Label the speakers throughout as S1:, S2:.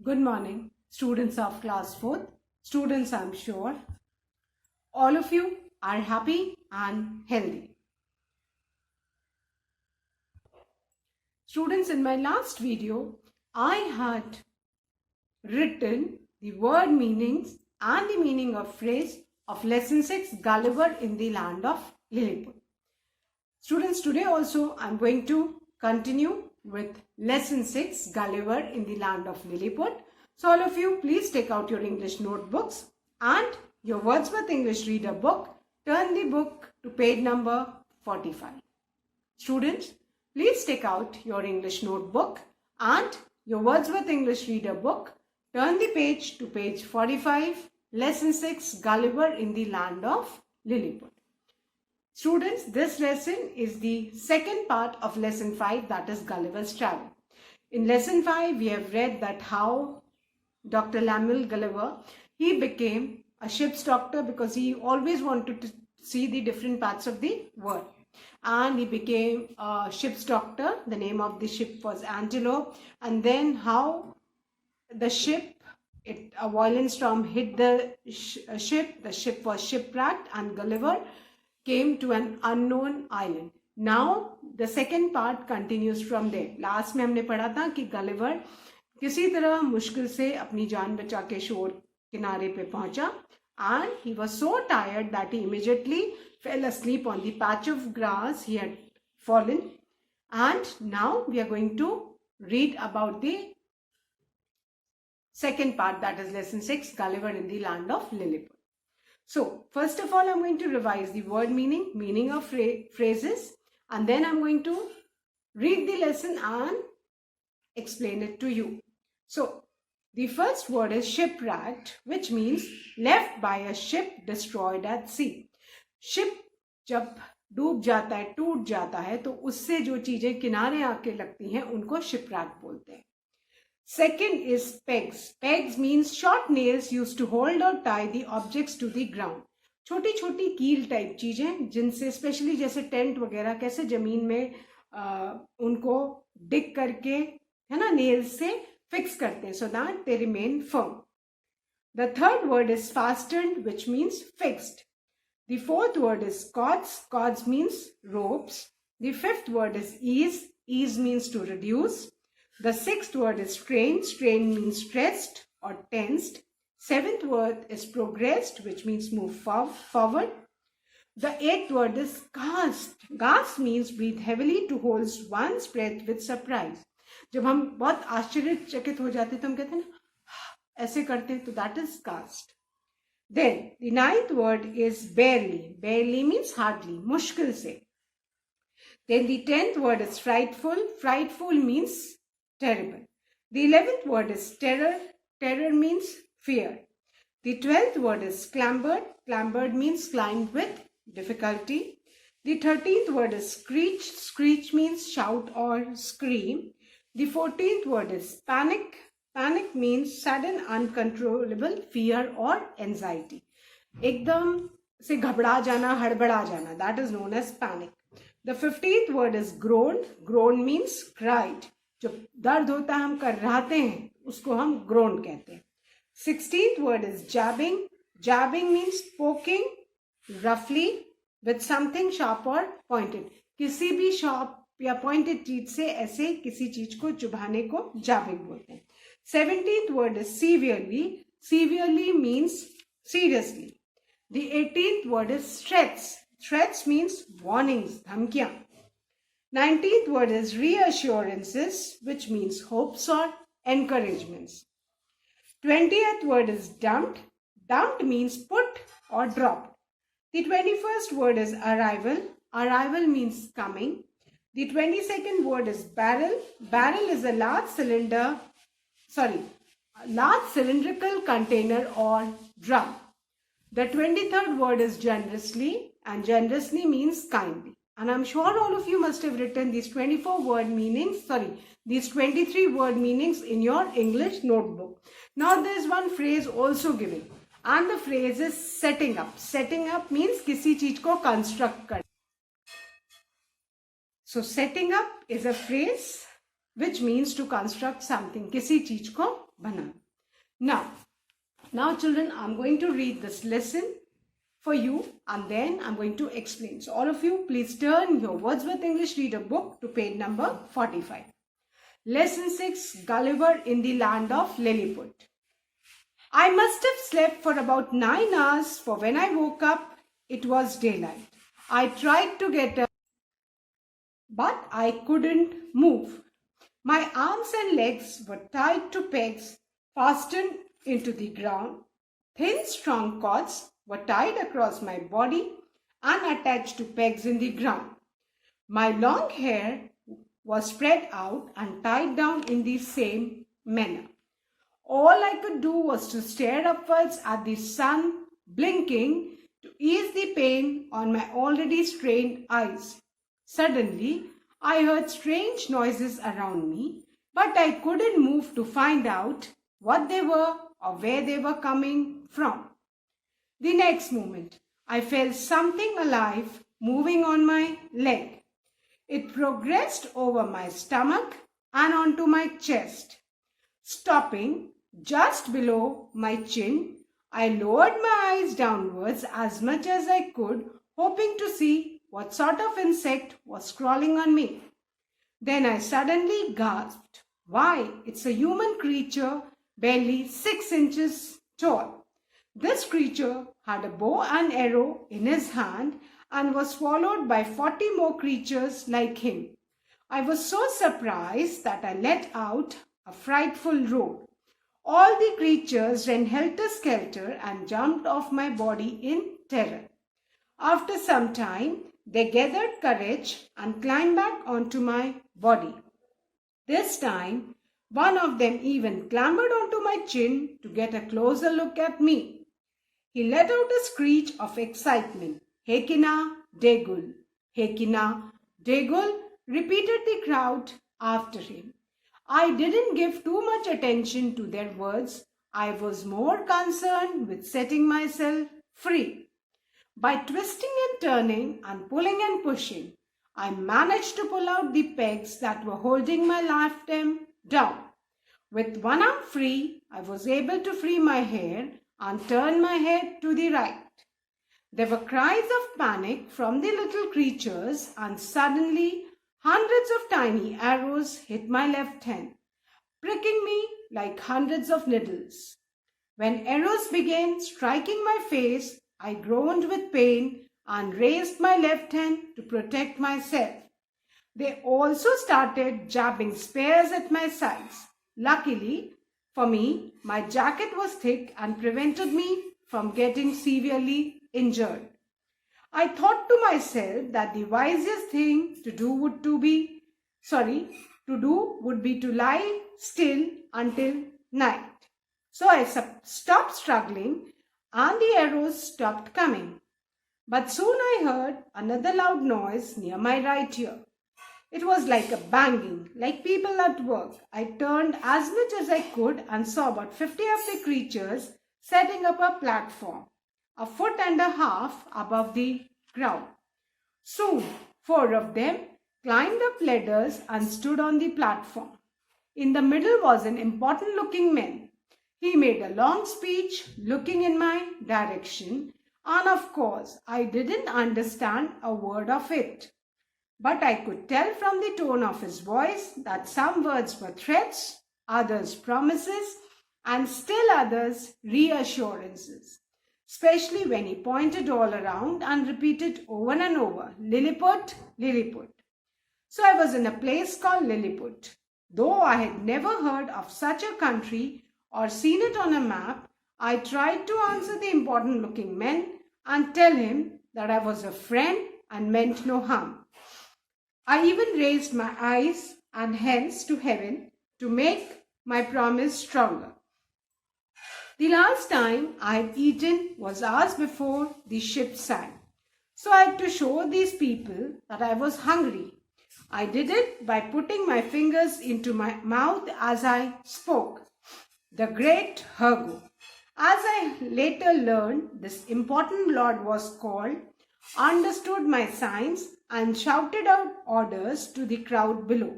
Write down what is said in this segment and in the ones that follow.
S1: Good morning, students of class 4th. Students, I'm sure all of you are happy and healthy. Students, in my last video, I had written the word meanings and the meaning of phrase of lesson 6, Gulliver in the Land of Lilliput. Students, today also I'm going to continue with lesson 6, Gulliver in the Land of Lilliput. So all of you, please take out your English notebooks and your Wordsworth English Reader book. Turn the book to page number 45. Students, please take out your English notebook and your Wordsworth English Reader book. Turn the page to page 45, lesson 6, Gulliver in the Land of Lilliput. Students, this lesson is the second part of lesson 5, that is Gulliver's Travel. In lesson 5, we have read that how Dr. Lemuel Gulliver, he became a ship's doctor because he always wanted to see the different parts of the world. And he became a ship's doctor. The name of the ship was Antelope. And then how the ship, a violent storm hit the ship. The ship was shipwrecked and Gulliver came to an unknown island. Now the second part continues from there. Last में हमने पढ़ा था कि Gulliver किसी तरह मुश्किल से अपनी जान बचा के शोर किनारे पे पहुंचा, and he was so tired that he immediately fell asleep on the patch of grass he had fallen. And now we are going to read about the second part, that is lesson 6, Gulliver in the Land of Lilliput. So first of all, I'm going to revise the word meaning of phrases, and then I'm going to read the lesson and explain it to you. So the first word is shipwrecked, which means left by a ship destroyed at sea. Ship जब डूब जाता है, टूट जाता है, तो उससे जो चीजें किनारे आके लगती हैं उनको shipwreck बोलते हैं. Second is pegs. Pegs means short nails used to hold or tie the objects to the ground. छोटी छोटी कील टाइप चीजें जिनसे स्पेशली जैसे टेंट वगैरह कैसे जमीन में उनको डिग करके है ना नेल्स से फिक्स करते हैं so that they remain firm. The third word is fastened, which means fixed. The fourth word is cords. Cords means ropes. The fifth word is ease. Ease means to reduce. The sixth word is strain. Strain means stressed or tensed. Seventh word is progressed, which means move forward. The eighth word is gasp. Gasp means breathe heavily to hold one's breath with surprise. जब हम बहुत आश्चर्यचकित हो जाते तो हम कहते हैं ना ऐसे करते, तो that is gasp. Then the ninth word is barely. Barely means hardly, मुश्किल से. Then the 10th word is frightful. Frightful means terrible. The 11th word is terror. Terror means fear. The 12th word is clambered. Clambered means climbed with difficulty. The 13th word is screech. Screech means shout or scream. The 14th word is panic. Panic means sudden uncontrollable fear or anxiety. एकदम से घबरा जाना, हड़बड़ा जाना, that is known as panic. The 15th word is groan. Groan means cried. जो दर्द होता है हम कर्राते हैं उसको हम groan कहते हैं. 16th word is jabbing. Jabbing means poking roughly with something sharp or pointed. किसी भी sharp या pointed चीज से ऐसे किसी चीज को चुभाने को jabbing बोलते हैं. 17th word is severely. Severely means seriously. The 18th word is threats. Threats means warnings, धमकियां. 19th word is reassurances, which means hopes or encouragements. 20th word is dumped. Dumped means put or dropped. The 21st word is arrival. Arrival means coming. The 22nd word is barrel. Barrel is a large cylindrical container or drum. The 23rd word is generously, and generously means kindly. And I'm sure all of you must have written these 23 word meanings in your English notebook. Now there is one phrase also given, and the phrase is setting up. Setting up means किसी चीज को construct करना. So setting up is a phrase which means to construct something. किसी चीज को banana. Now children, I'm going to read this lesson for you and then I'm going to explain. So all of you, please turn your Wordsworth English Reader book to page number 45. Lesson 6, Gulliver in the Land of Lilliput. I must have slept for about 9 hours, for when I woke up, it was daylight. I tried to get up, but I couldn't move. My arms and legs were tied to pegs fastened into the ground. Thin, strong cords were tied across my body and attached to pegs in the ground. My long hair was spread out and tied down in the same manner. All I could do was to stare upwards at the sun blinking to ease the pain on my already strained eyes. Suddenly, I heard strange noises around me, but I couldn't move to find out what they were or where they were coming from. The next moment, I felt something alive moving on my leg. It progressed over my stomach and onto my chest. Stopping just below my chin, I lowered my eyes downwards as much as I could, hoping to see what sort of insect was crawling on me. Then I suddenly gasped. Why, it's a human creature, barely 6 inches tall. This creature had a bow and arrow in his hand and was followed by 40 more creatures like him. I was so surprised that I let out a frightful roar. All the creatures ran helter-skelter and jumped off my body in terror. After some time, they gathered courage and climbed back onto my body. This time, one of them even clambered onto my chin to get a closer look at me. He let out a screech of excitement. Hekina Degul. Hekina Degul, repeated the crowd after him. I didn't give too much attention to their words. I was more concerned with setting myself free. By twisting and turning and pulling and pushing, I managed to pull out the pegs that were holding my lifetime down. With one arm free, I was able to free my hair and turn my head to the right. There were cries of panic from the little creatures, and suddenly hundreds of tiny arrows hit my left hand, pricking me like hundreds of needles. When arrows began striking my face, I groaned with pain and raised my left hand to protect myself. They also started jabbing spears at my sides. Luckily for me, my jacket was thick and prevented me from getting severely injured. I thought to myself that the wisest thing to do would be to lie still until night. So I stopped struggling and the arrows stopped coming. But soon I heard another loud noise near my right ear. It was like a banging, like people at work. I turned as much as I could and saw about 50 of the creatures setting up a platform, 1.5 feet above the ground. Soon, 4 of them climbed up ladders and stood on the platform. In the middle was an important-looking man. He made a long speech looking in my direction, and of course, I didn't understand a word of it. But I could tell from the tone of his voice that some words were threats, others promises, and still others reassurances, especially when he pointed all around and repeated over and over, Lilliput, Lilliput. So I was in a place called Lilliput. Though I had never heard of such a country or seen it on a map, I tried to answer the important-looking man and tell him that I was a friend and meant no harm. I even raised my eyes and hands to heaven to make my promise stronger. The last time I had eaten was hours before the ship sank. So I had to show these people that I was hungry. I did it by putting my fingers into my mouth as I spoke. The great Hergo. As I later learned, this important lord was called, understood my signs, and shouted out orders to the crowd below.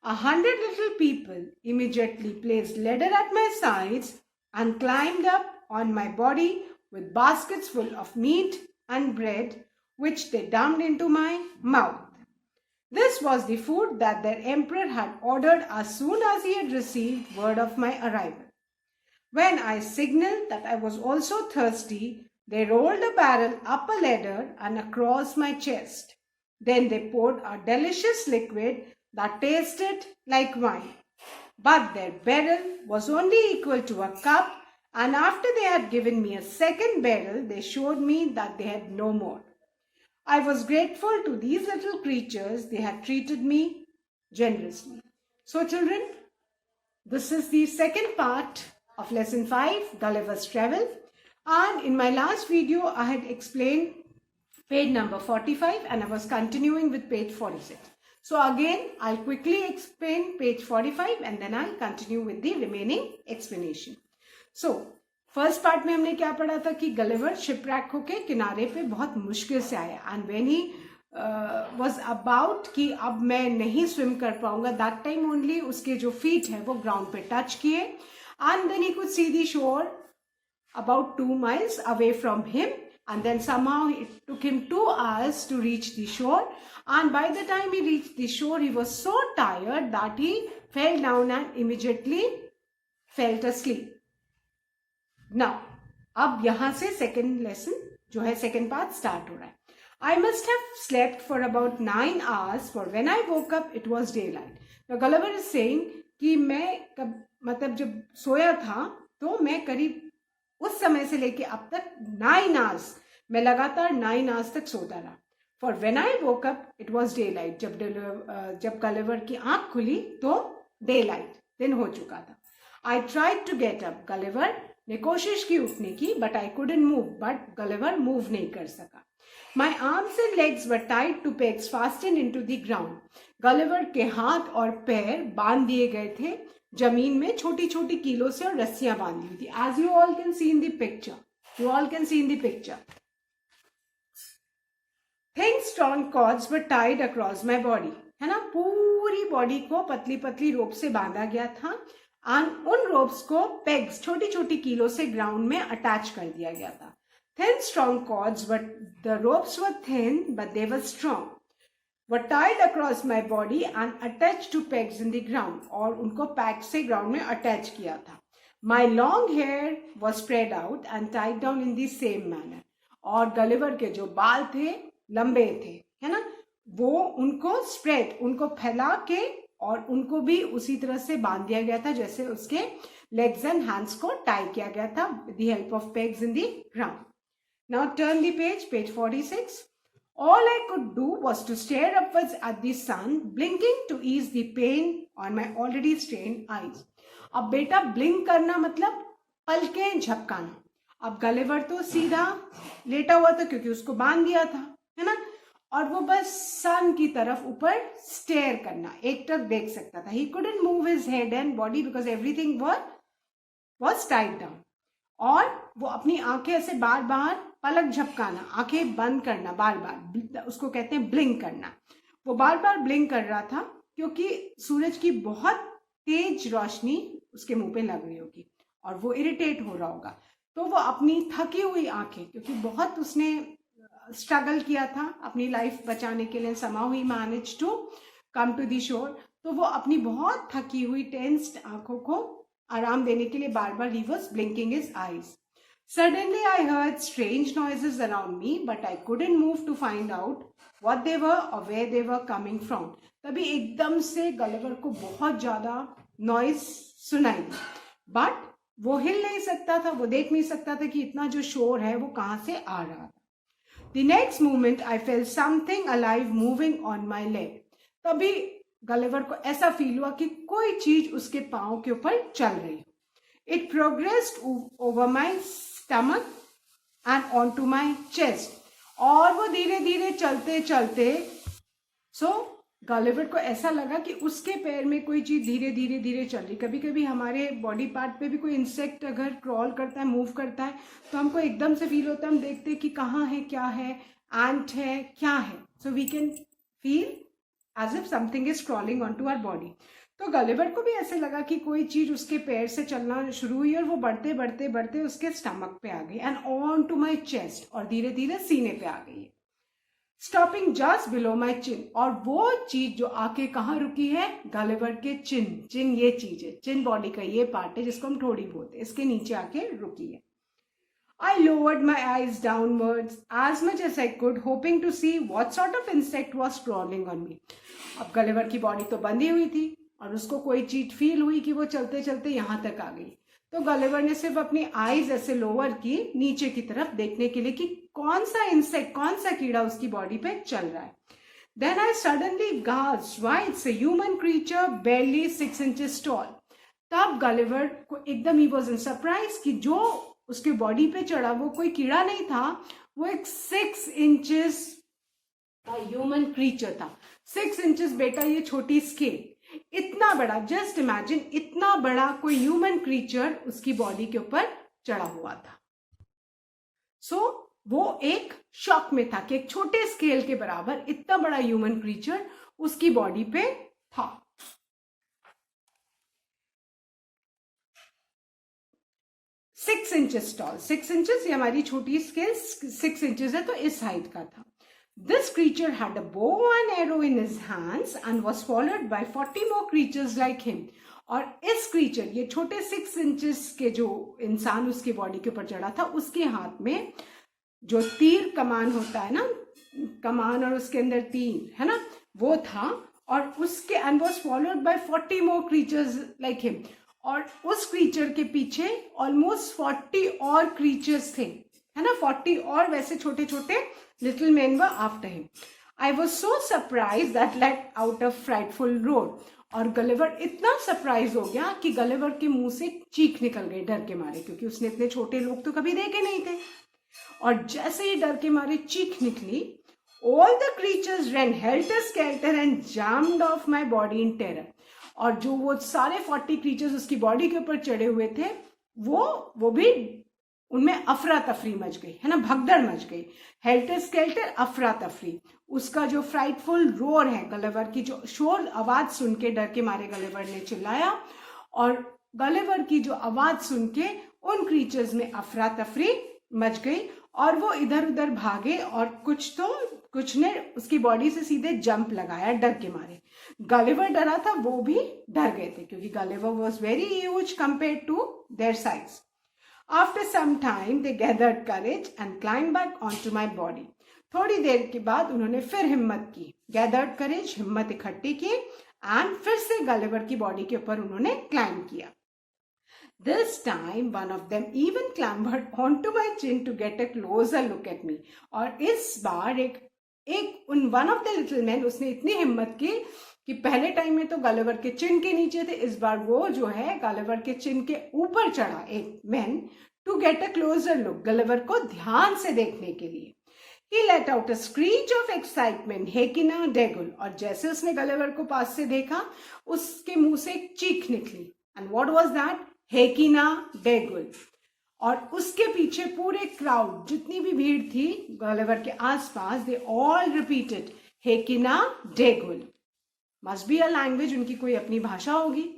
S1: 100 little people immediately placed ladder at my sides and climbed up on my body with baskets full of meat and bread, which they dumped into my mouth. This was the food that their emperor had ordered as soon as he had received word of my arrival. When I signaled that I was also thirsty, they rolled a barrel up a ladder and across my chest. Then they poured a delicious liquid that tasted like wine. But their barrel was only equal to a cup, and after they had given me a second barrel, they showed me that they had no more. I was grateful to these little creatures. They had treated me generously. So children, this is the second part of lesson 5, Gulliver's Travel. And in my last video, I had explained page number 45 and I was continuing with page 46. So again, I'll quickly explain page 45 and then I'll continue with the remaining explanation. So, first part में हमने क्या पढ़ा था कि Gulliver शिपरैक होके किनारे पे बहुत मुश्किल से आया and when he was about कि अब मैं नहीं स्विम कर पाऊंगा, दैट टाइम ओनली उसके जो फीट है वो ग्राउंड पे टच किए and then he could see the shore about 2 miles away from him and then somehow it took him 2 hours to reach the shore, and by the time he reached the shore he was so tired that he fell down and immediately fell asleep. Now, अब यहाँ से second lesson जो है second part start हो रहा है. I must have slept for about 9 hours, for when I woke up it was daylight. Now Gulliver is saying कि मैं मतलब जब सोया था तो मैं करीब उस समय से लेके अब तक 9 hours मैं लगातार 9 hours तक सोता रहा. For when I woke up it was daylight. जब गलिवर की आंख खुली तो daylight दिन हो चुका था. I tried to get up. Gulliver ने कोशिश की उठने की, but I couldn't move. But Gulliver move नहीं कर सका. My arms and legs were tied to pegs fastened into the ground. Gulliver के हाथ और पैर बांध दिए गए थे जमीन में छोटी छोटी कीलों से और रस्सियां बांधी हुई थी. As you all can see in the picture. You all can see in the picture. Thin strong cords were tied across my body. है ना, पूरी बॉडी को पतली पतली रोप से बांधा गया था एंड उन रोप्स को पेग्स छोटी छोटी कीलों से ग्राउंड में अटैच कर दिया गया था. Thin strong cords, but the ropes were thin, but they were strong. Were tied across my body and attached to pegs in the ground. और उनको पैग से ग्राउंड में अटैच किया था. My long hair was spread out and tied down in the same manner. और Gulliver के जो बाल थे लंबे थे, है ना, वो उनको स्प्रेड, उनको फैला के और उनको भी उसी तरह से बांध दिया गया था जैसे उसके लेग्स एंड हैंड्स को टाई किया गया था with the help of pegs in the ground. Now turn the page 46. All I could do was to stare upwards at the sun, blinking to ease the pain on my already strained eyes. अब बेटा blink करना मतलब पलकें झपकाना. अब Gulliver तो सीधा लेटा हुआ था क्योंकि उसको बांध दिया था, है ना, और वो बस सन की तरफ ऊपर स्टेयर करना, एक तरफ देख सकता था. He couldn't move his head and body because everything was tied down. और वो अपनी आंखें ऐसे बार बार पलक झपकाना, आंखें बंद करना बार बार, उसको कहते हैं ब्लिंक करना. वो बार बार ब्लिंक कर रहा था क्योंकि सूरज की बहुत तेज रोशनी उसके मुंह पे लग रही होगी और वो इरिटेट हो रहा होगा. तो वो अपनी थकी हुई आंखें, क्योंकि बहुत उसने स्ट्रगल किया था अपनी लाइफ बचाने के लिए, somehow he managed to come to the shore. तो वो अपनी बहुत थकी हुई टेंस्ड आंखों को आराम देने के लिए बार बार he was blinking his eyes. Suddenly I heard strange noises around me, but I couldn't move to find out what they were or where they were coming from. तभी एकदम से गलिवर को बहुत ज्यादा नॉइज सुनाई दी, बट वो हिल नहीं सकता था, वो देख नहीं सकता था कि इतना जो शोर है वो कहाँ से आ रहा था. The next moment I felt something alive moving on my leg. तभी गलिवर को ऐसा फील हुआ कि कोई चीज उसके पांव के ऊपर चल रही है. It progressed over my stomach and onto my chest. और वो धीरे धीरे चलते चलते गलिवर को ऐसा लगा कि उसके पैर में कोई चीज धीरे धीरे धीरे चल रही. कभी कभी हमारे बॉडी पार्ट पे भी कोई इंसेक्ट अगर क्रॉल करता है, मूव करता है, तो हमको एकदम से फील होता है, हम देखते हैं कि कहाँ है, क्या है, एंट है, क्या है. So we can feel as if something is crawling on to our body. तो गलिवर को भी ऐसे लगा कि कोई चीज उसके पैर से चलना शुरू हुई और वो बढ़ते बढ़ते बढ़ते उसके स्टमक पे आ गई and on to my chest, और धीरे धीरे सीने पे आ गई, stopping just below my chin. और वो चीज जो आके कहाँ रुकी है, गलिवर के चिन। चिन ये चीज है, चिन बॉडी का ये पार्ट है जिसको हम ठोड़ी बोलते हैं, इसके नीचे आके रुकी है। I lowered my eyes downwards as much as I could, hoping to see what sort of insect was crawling on me. अब गलिवर की बॉडी तो बंधी हुई थी और उसको कोई चीज फील हुई कि वो चलते चलते यहाँ तक आ गई। तो गलिवर ने सिर्फ अपनी आईज ऐसे लोअर की नीचे की तरफ देखने के लिए कि कौन सा इंसेक्ट, कौन सा कीड़ा उसकी बॉडी पे चल रहा है। Then I suddenly gasped, why it's a human creature barely 6 inches tall. तब गलिवर को एकदम ही वॉज इन सरप्राइज कि जो उसके बॉडी पे चढ़ा वो कोई कीड़ा नहीं था, वो एक 6 इंचेस का ह्यूमन क्रीचर था। 6 इंचेस बेटा, ये छोटी स्केल, इतना बड़ा, जस्ट इमेजिन, इतना बड़ा कोई ह्यूमन क्रीचर उसकी बॉडी के ऊपर चढ़ा हुआ था। सो वो एक शॉक में था कि एक छोटे स्केल के बराबर इतना बड़ा ह्यूमन क्रीचर उसकी बॉडी पे था। 6 इंचेस टॉल, 6 इंचेस, ये हमारी छोटी स्केल 6 इंचेस है, तो इस हाइट का था। This creature had a bow and arrow in his hands and was followed by 40 more creatures like him. और इस क्रीचर, ये छोटे 6 इंचेस के जो इंसान उसके बॉडी के ऊपर चढ़ा था, उसके हाथ में जो तीर कमान होता है ना, कमान और उसके अंदर तीर है ना, वो था। और उसके and was followed by 40 more creatures like him. और उस क्रीचर के पीछे ऑलमोस्ट 40 और क्रीचर्स थे, है ना, 40 और वैसे छोटे छोटे little man were after him. I was so surprise that let out a frightful roar. और गलिवर इतना सरप्राइज हो गया कि गलिवर के मुंह से चीख निकल गई डर के मारे, क्योंकि उसने इतने छोटे लोग तो कभी देखे नहीं थे। और जैसे ही डर के मारे चीख निकली, all the creatures ran helter skelter and jumped off my body in terror. और जो वो सारे 40 क्रीचर्स उसकी बॉडी के ऊपर चढ़े हुए थे, वो भी, उनमें अफरा तफरी मच गई, है ना, भगदड़ मच गई। हेल्टर स्केल्टर, अफरा तफरी। उसका जो फ्राइटफुल रोर है, गलिवर की जो शोर आवाज सुन के डर के मारे गलिवर ने चिल्लाया, और गलिवर की जो आवाज सुन के उन क्रीचर्स में अफरा तफरी मच गई और वो इधर उधर भागे, और कुछ ने उसकी बॉडी से सीधे जंप लगाया डर के मारे। गलिवर डरा था, वो भी डर गए थे, क्योंकि Gulliver was very huge compare to their size. After some time they gathered courage and climb back on to my body. थोड़ी देर के बाद उन्होंने फिर हिम्मत की, गैदर्ड करेज, हिम्मत इकट्ठी की, एंड फिर से गलिवर की बॉडी के ऊपर उन्होंने क्लाइंब किया। This time one of them even clambered onto my chin to get a closer look at me. और इस बार one of the little men, उसने इतनी हिम्मत की कि पहले टाइम में तो गलिवर के चिन के नीचे थे, इस बार वो जो है गलिवर के चिन के ऊपर चढ़ा एक man, to get a closer look, Gulliver को ध्यान से देखने के लिए। He let out a screech of excitement, Hekina Degul। और जैसे उसने गलिवर को पास से देखा, उसके मुंह से एक चीख निकली। And what was that? हेकिना डेगुल। और उसके पीछे पूरे क्राउड, जितनी भी भीड़ थी गलिवर के आसपास, दे ऑल रिपीटेड हेकिना डेगुल। मस्ट बी अ लैंग्वेज, उनकी कोई अपनी भाषा होगी।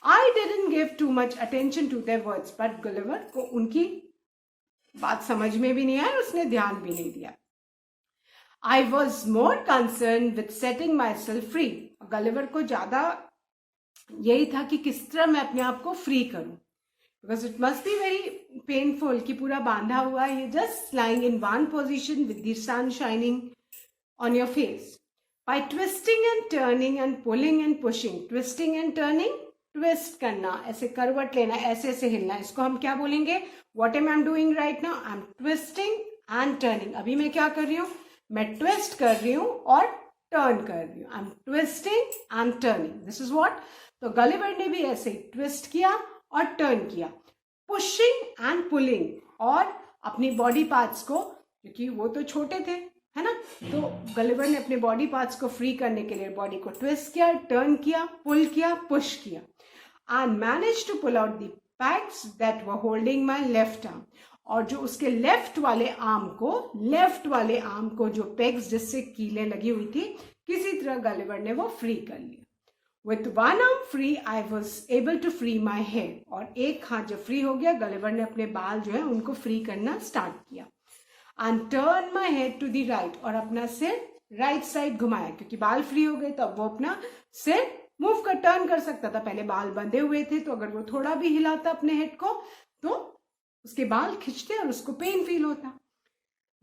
S1: I didn't give too much attention to their words, but Gulliver को उनकी बात समझ में भी नहीं आई, उसने ध्यान भी नहीं दिया। I was more concern with setting my self free. Gulliver को ज्यादा यही था कि किस तरह मैं अपने आप को फ्री करूं, because it must be very painful कि पूरा बांधा हुआ, ये just lying in one position with the sun shining on your face. By twisting and turning and pulling and pushing, twisting and turning, twist करना, ऐसे करवट लेना, ऐसे ऐसे हिलना, इसको हम क्या बोलेंगे? What am I am doing right now? I am twisting and turning. अभी मैं क्या कर रही हूँ? मैं ट्विस्ट कर रही हूँ और टर्न कर रही हूँ। I am twisting and turning, this is what. तो गलिवर ने भी ऐसे ही ट्विस्ट किया और टर्न किया, पुशिंग एंड पुलिंग, और अपनी बॉडी पार्ट्स को, क्योंकि वो तो छोटे थे, है ना, तो गलिवर ने अपने बॉडी पार्ट्स को फ्री करने के लिए बॉडी को ट्विस्ट किया, टर्न किया, पुल किया, पुश किया, and manage to pull out the pegs that were holding my left arm. और जो उसके लेफ्ट वाले आर्म को जो पेग्स जिससे कीलें लगी हुई थी, किसी तरह गलिवर ने वो फ्री कर लिया। With one arm free, I was able to free my hair. और एक हाथ जब फ्री हो गया, गलिवर ने अपने बाल जो है उनको फ्री करना स्टार्ट किया। And turn my head to the right, और अपना सिर राइट साइड घुमाया, क्योंकि बाल फ्री हो गए तो अब वो अपना सिर मूव कर टर्न कर सकता था। पहले बाल बंधे हुए थे, तो अगर वो थोड़ा भी हिलाता अपने हेड को तो उसके बाल खिंचते और उसको पेन फील होता।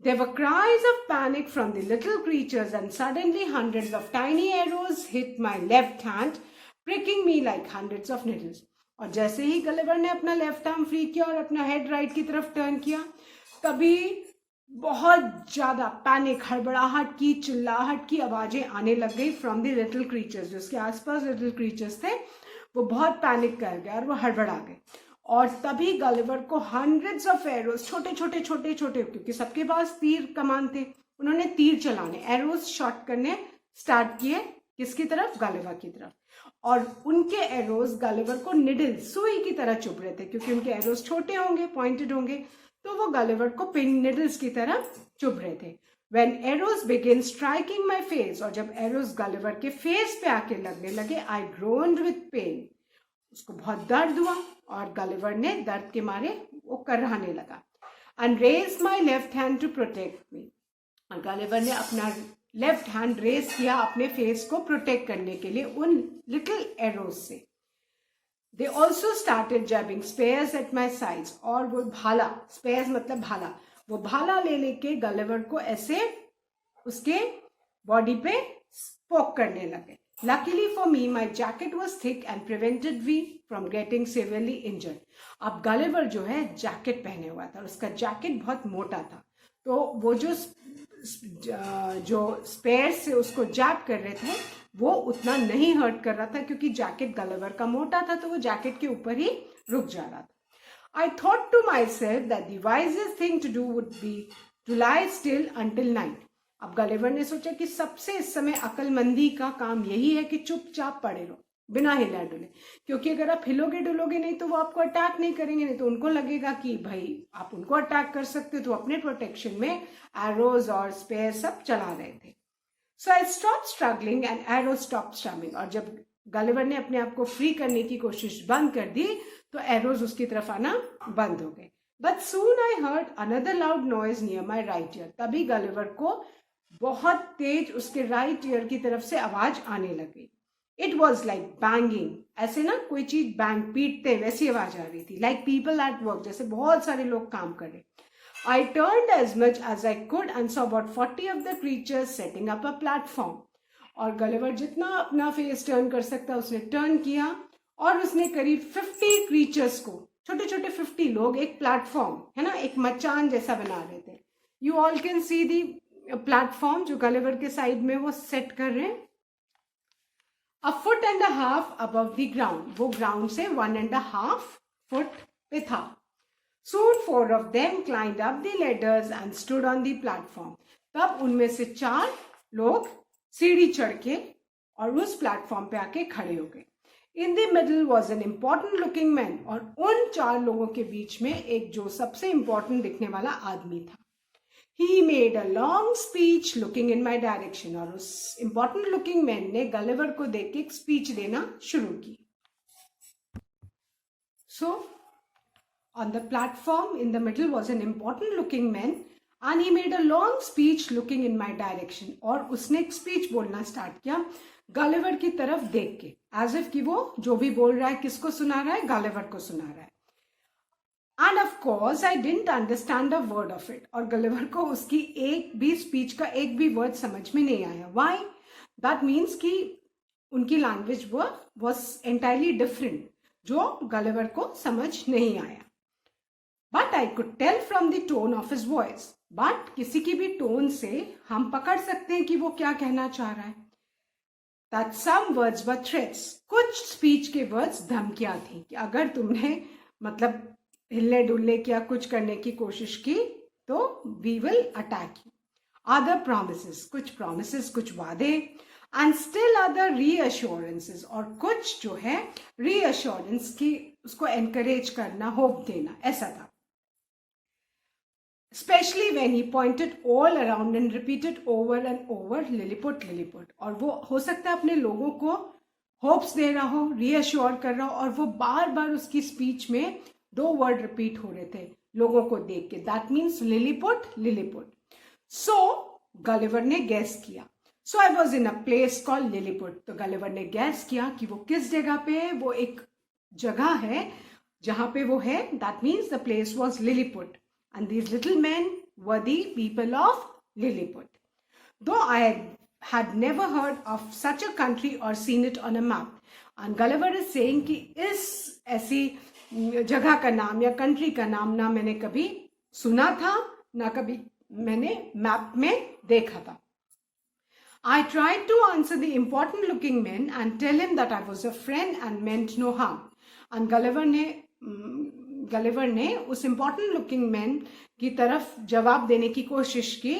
S1: There were cries of panic from the little creatures, and suddenly hundreds of tiny arrows hit my left hand, pricking me like hundreds of needles. और जैसे ही गलिवर ने अपना लेफ्ट आर्म फ्री किया और अपना head right की तरफ turn किया, तभी बहुत ज्यादा पैनिक, हड़बड़ाहट की, चिल्लाहट की आवाजें आने लग गई फ्रॉम द लिटिल क्रीचर्स। जो उसके आसपास लिटिल क्रीचर्स थे वो बहुत पैनिक कर गए और वो हड़बड़ा गए। और तभी गलिवर को हंड्रेड्स ऑफ एरोज, छोटे छोटे छोटे छोटे, क्योंकि सबके पास तीर कमान थे, उन्होंने तीर चलाने, एरोज शॉट करने स्टार्ट किए। किसकी तरफ? गलिवर की तरफ। और उनके एरोज गलिवर को निडल, सुई की तरह चुभ रहे थे, क्योंकि उनके एरोज छोटे होंगे, पॉइंटेड होंगे, तो वो गलिवर को पिन निडल्स की तरह चुभ रहे थे। When arrows began striking my face, और जब एरोज गलिवर के फेस पे आके लगने लगे, I groaned with pain, उसको बहुत दर्द हुआ और गलिवर ने दर्द के मारे वो कराहने लगा। And raised my left hand to protect me, और गलिवर ने अपना लेफ्ट हैंड रेस किया अपने फेस को प्रोटेक्ट करने के लिए उन लिटिल एरोज से। They also started jabbing spears at my sides, और वो भाला, spears मतलब भाला, वो भाला ले लेके गलिवर को ऐसे उसके बॉडी पे पोक करने लगे। Luckily for me, my jacket was thick and prevented me from getting severely injured. अब गलिवर जो है जैकेट पहने हुआ था और उसका जैकेट बहुत मोटा था, तो वो जो स्पेयर से उसको जैब कर रहे थे वो उतना नहीं हर्ट कर रहा था, क्योंकि जैकेट गलिवर का मोटा था, तो वो जैकेट के ऊपर ही रुक जा रहा था। I thought to myself that the wisest thing to do would be to lie still until night. अब गलिवर ने सोचा कि सबसे इस समय अक्लमंदी का काम यही है कि चुपचाप पड़े रहो बिना हिला डुले, क्योंकि अगर आप हिलोगे डुलोगे नहीं तो वो आपको अटैक नहीं करेंगे, नहीं तो उनको लगेगा कि भाई आप उनको अटैक कर सकते हो। तो अपने प्रोटेक्शन में एरोज और स्पेयर सब चला रहे थे। So I stop struggling and arrow stop strumming, और जब गलिवर ने अपने आप को फ्री करने की कोशिश बंद कर दी तो एरोज उसकी तरफ आना बंद हो गए। But soon I heard another loud noise near my right year, तभी गलिवर को बहुत तेज उसके राइट ईयर की तरफ से आवाज आने लगी। इट वॉज लाइक बैंगिंग, ऐसे ना कोई चीज बैंग पीटते वैसी आवाज आ रही थी। लाइक पीपल एट वर्क, जैसे बहुत सारे लोग काम कर रहे। I turned as much as I could and saw about 40 of the creatures setting up a platform. और गलिवर जितना अपना फेस टर्न कर सकता उसने टर्न किया और उसने करीब 50 क्रीचर्स को, छोटे छोटे 50 लोग, एक प्लेटफॉर्म है ना, एक मचान जैसा बना रहे थे। You all can see the platform जो गलिवर के साइड में वो सेट कर रहे हैं। A foot and a half above the ground, वो ग्राउंड से 1.5 फुट पे था। Soon 4 of them climbed up the ladders and stood on the platform. तब उनमें से 4 लोग सीढ़ी चढ़ के और उस प्लेटफॉर्म पे आके खड़े हो गए। In the middle was an important looking man, और उन 4 लोगों के बीच में एक जो सबसे इम्पोर्टेंट दिखने वाला आदमी था। He made a long speech looking in my direction, और उस important looking man ने गलिवर को देख के एक स्पीच देना शुरू की। So on the platform in the middle was an important looking man and he made a long speech looking in my direction, और उसने एक स्पीच बोलना स्टार्ट किया गलिवर की तरफ देख के, एज इफ कि वो जो भी बोल रहा है किसको सुना रहा है? गलिवर को सुना रहा है। End of course I didn't understand a word of it, और गलिवर को उसकी एक भी स्पीच का एक भी वर्ड समझ में नहीं आया। व्हाई? दैट मीन्स कि उनकी लैंग्वेज वाज एंटायरली डिफरेंट, जो गलिवर को समझ नहीं आया। But I could tell from the tone of his voice. But किसी की भी टोन से हम पकड़ सकते हैं कि वो क्या कहना चाह रहा है। That some words were threats. कुछ स्पीच के वर्ड्स धमकियां थी कि अगर तुमने मतलब हिलने डुलने की या कुछ करने की कोशिश की तो we will attack you. Other promises, कुछ promises, कुछ वादे, and still other reassurances, और कुछ जो है reassurance की उसको encourage करना, hope देना, ऐसा था। especially when he pointed all around and repeated over and over Lilliput, Lilliput. और वो हो सकता है अपने लोगों को होप्स दे रहा हो, रीअश्योर कर रहा हो, और वो बार बार उसकी स्पीच में 2 वर्ड रिपीट हो रहे थे लोगों को देख के. That means Lilliput, Lilliput. So Gulliver ने गैस किया. So I was in a place called Lilliput. तो गलिवर ने गैस किया कि वो किस जगह पे है. वो एक जगह है जहां पे वो है. That means the place was Lilliput. And these little men were the people of Lilliput. Though I had never heard of such a country or seen it on a map. And Gulliver is saying कि इस ऐसी जगह का नाम या country का नाम ना मैंने कभी सुना था, ना कभी मैंने मैप में देखा था. I tried to answer the important looking men and tell him that I was a friend and meant no harm. And Gulliver ने उस इम्पॉर्टेंट लुकिंग मैन की तरफ जवाब देने की कोशिश की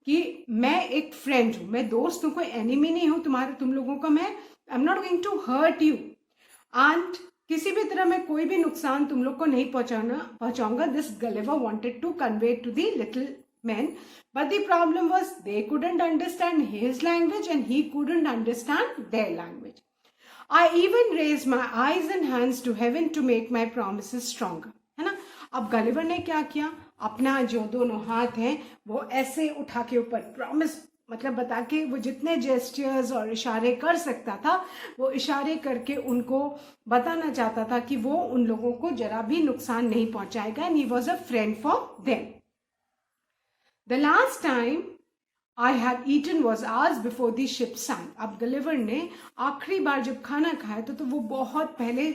S1: कि मैं एक फ्रेंड हूं, मैं दोस्त हूं, कोई एनिमी नहीं हूं तुम लोगों का. मैं I am not going to hurt you and किसी भी तरह मैं कोई भी नुकसान तुम लोग को नहीं पहुंचाऊंगा. This Gulliver wanted to convey to the little men, but the problem was they couldn't understand his language and he couldn't understand their language. I even raised my eyes and hands to heaven to make my promises stronger. है ना. अब Gulliver ने क्या किया, अपना जो दोनों हाथ हैं वो ऐसे उठा के ऊपर प्रॉमिस मतलब बता के वो जितने जेस्चर्स और इशारे कर सकता था वो इशारे करके उनको बताना चाहता था कि वो उन लोगों को जरा भी नुकसान नहीं पहुंचाएगा. And he was a friend for them. The last time I had eaten was hours before the ship sank. अब गलिवर ने आखिरी बार जब खाना खाया तो वो बहुत पहले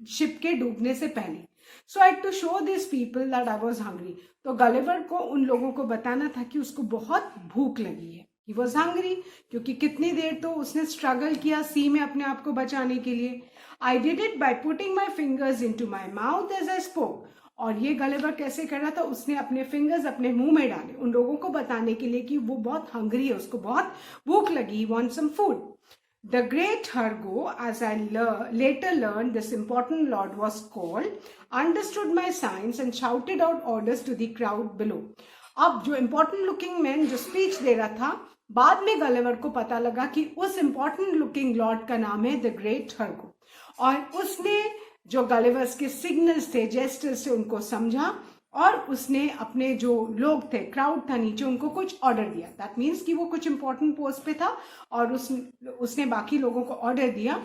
S1: शिप के डूबने से पहले. So I had to show these people that I was hungry. तो गलिवर को उन लोगों को बताना था कि उसको बहुत भूख लगी है. He was hungry क्योंकि कितनी देर तो उसने स्ट्रगल किया सी में अपने आप को बचाने के लिए. I did it by putting my fingers into my mouth as I spoke. और ये गलिवर कैसे कर रहा था, उसने अपने फिंगर्स अपने मुंह में डाले उन लोगों को बताने के लिए कि वो बहुत हंग्री है, उसको बहुत भूख लगी. He wants some food. The great Hergo, as I later learned, this important lord was called, understood my signs and shouted out orders to the crowd below. अब जो important looking man जो speech दे रहा था, बाद में Gulliver को पता लगा कि उस important looking lord का नाम है the great Hergo. और उसने जो गलिवर्स के सिग्नल्स थे, जेस्टर्स थे, उनको समझा और उसने अपने जो लोग थे, क्राउड था नीचे, उनको कुछ ऑर्डर दिया. दैट मीन्स कि वो कुछ इंपॉर्टेंट पोस्ट पे था और उसने बाकी लोगों को ऑर्डर दिया.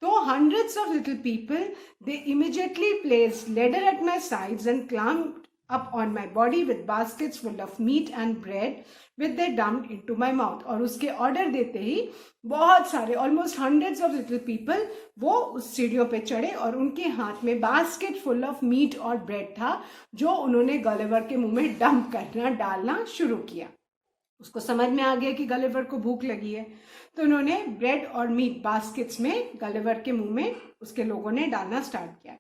S1: तो hundreds of little people, they immediately placed ladder at my sides and climbed up on my body with baskets full of meat and bread which they dumped into my mouth. और उसके order देते ही बहुत सारे almost hundreds of little people वो उस सीढ़ियों पे चढ़े और उनके हाथ में बास्केट फुल ऑफ मीट और ब्रेड था जो उन्होंने गलिवर के मुंह में डंप करना डालना शुरू किया. उसको समझ में आ गया कि गलिवर को भूख लगी है तो उन्होंने ब्रेड और मीट बास्केट्स में गलिवर के मुंह में उसके लोगों ने डालना स्टार्ट किया.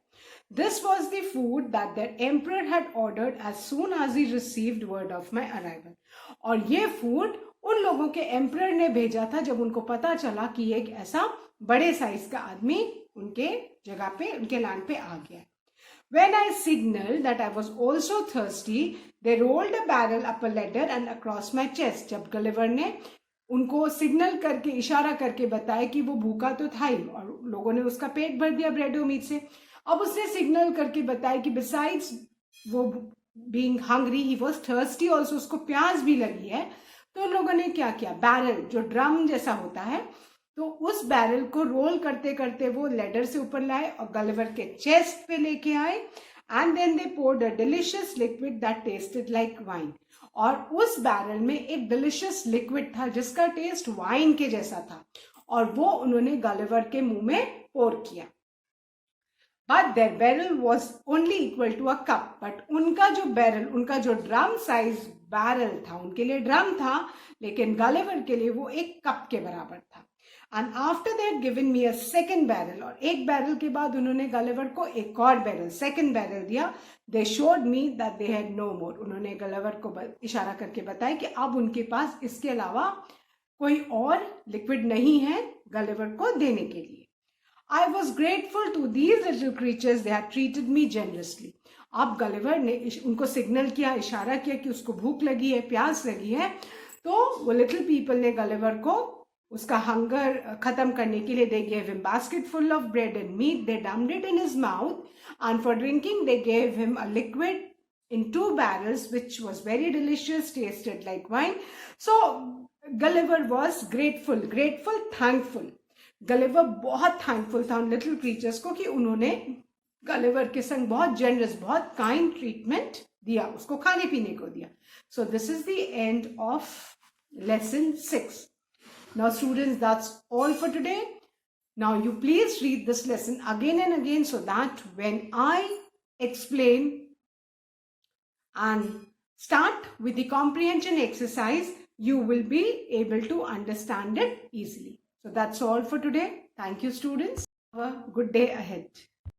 S1: This was the food that the emperor had ordered as soon as he received word of my arrival. और ये फूड उन लोगों के एम्परर ने भेजा था जब उनको पता चला कि एक ऐसा बड़े साइज का आदमी उनके जगह पे, उनके लैंड पे आ गया. When I signaled that I was also thirsty, they rolled a barrel up a ladder and across my chest. जब गलिवर ने उनको सिग्नल करके इशारा करके बताया कि वो भूखा तो था ही और लोगों ने उसका पेट भर दिया ब्रेड और मीट से. अब उसने सिग्नल करके बताया कि besides वो being hungry, he was thirsty also, उसको प्यास भी लगी है. तो उन लोगों ने क्या किया, बैरल जो ड्रम जैसा होता है तो उस बैरल को रोल करते करते वो लेडर से ऊपर लाए और गलिवर के चेस्ट पे लेके आए. And then they poured a delicious liquid that tasted like wine. और उस बैरल में एक डिलिशियस लिक्विड था जिसका टेस्ट वाइन के जैसा था और वो उन्होंने गलिवर के मुंह में पोर किया. But their barrel was only equal to a cup. But उनका जो बैरल, उनका जो ड्रम साइज बैरल था, उनके लिए ड्रम था लेकिन गलिवर के लिए वो एक कप के बराबर था. And after they had given me a second barrel, और एक बैरल के बाद उन्होंने गलिवर को एक और बैरल, सेकंड बैरल दिया. They showed me that they had no more. उन्होंने गलिवर को इशारा करके बताया कि अब उनके पास इसके अलावा कोई और लिक्विड नहीं है गलिवर को देने के लिए. I was grateful to these little creatures. They had treated me generously. अब गलिवर ने उनको सिग्नल किया, इशारा किया कि उसको भूख लगी है, प्यास लगी है, तो वो लिटिल पीपल ने गलिवर को उसका हंगर खत्म करने के लिए, they gave him basket full of bread and meat, they dumped it in his mouth and for drinking they gave him a liquid in 2 barrels which was very delicious, tasted like wine. So Gulliver was grateful, thankful. Gulliver बहुत thankful था उन little creatures को कि उन्होंने Gulliver के संग बहुत generous, बहुत kind treatment दिया, उसको खाने पीने को दिया. So this is the end of lesson 6. Now students, that's all for today. Now you please read this lesson again and again so that when I explain and start with the comprehension exercise, you will be able to understand it easily. So that's all for today. Thank you students. Have a good day ahead.